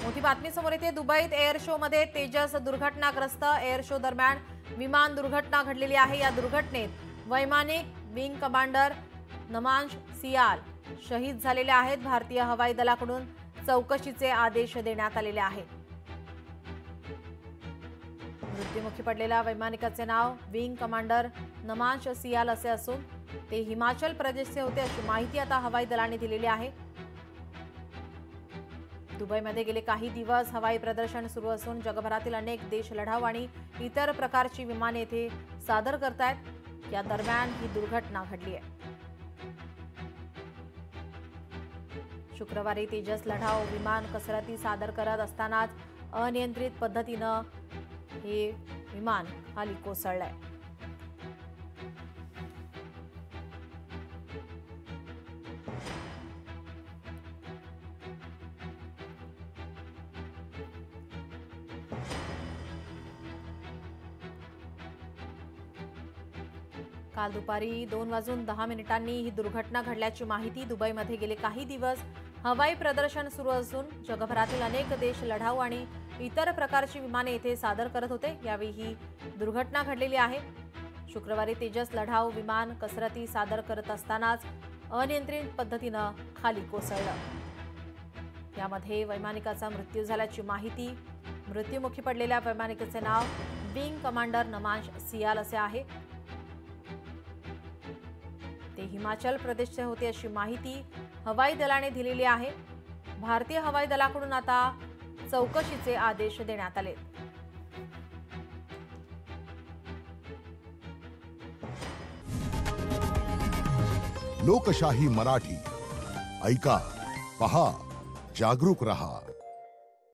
मोठी बातमी समोर येते। दुबईत एअर शो मध्ये तेजस दुर्घटनाग्रस्त। एअर शो दरम्यान विमान दुर्घटना घडलेली आहे। या दुर्घटनेत वैमानिक विंग कमांडर नमांश सियाल शहीद झालेले आहेत। भारतीय हवाई दलाकडून चौकशीचे आदेश देण्यात आलेले आहेत। मृत्युमुखी पडलेल्या वैमानिकाचे नाव विंग कमांडर नमांश सियाल असे असून ते हिमाचल प्रदेशचे होते अशी माहिती आता हवाई दलाने दिलेली आहे। दुबईमध्ये गेले काही दिवस हवाई प्रदर्शन सुरू असून जगभरातील अनेक देश लढाऊ आणि इतर प्रकारची विमाने येथे सादर करतायत। या दरम्यान ही दुर्घटना घडली आहे। शुक्रवारी तेजस लढाऊ विमान कसरती सादर करत असतानाच अनियंत्रित पद्धतीने हे विमान खाली कोसळलंय। काल दुपारी 2:10 ही दुर्घटना घडल्याची माहिती। दुबईमध्ये गेले काही दिवस हवाई प्रदर्शन सुरू असून जगभरातील अनेक देश लढाऊ आणि इतर प्रकारची विमाने येथे सादर करत होते। यावेळी ही दुर्घटना घडलेली आहे। शुक्रवारी तेजस लढाऊ विमान कसरती सादर करत असतानाच अनियंत्रित पद्धतीने खाली कोसळलं। यामध्ये वैमानिकाचा मृत्यू झाल्याची माहिती। मृत्युमुखी पडलेल्या वैमानिकाचे नाव विंग कमांडर नमांश सियाल असे आहे। ते हिमाचल प्रदेशचे होते अशी माहिती हवाई दलाने दिलेली आहे। भारतीय हवाई दलाकडून आता चौकशीचे आदेश देण्यात आले। लोकशाही मराठी ऐका, पहा, जागरूक रहा।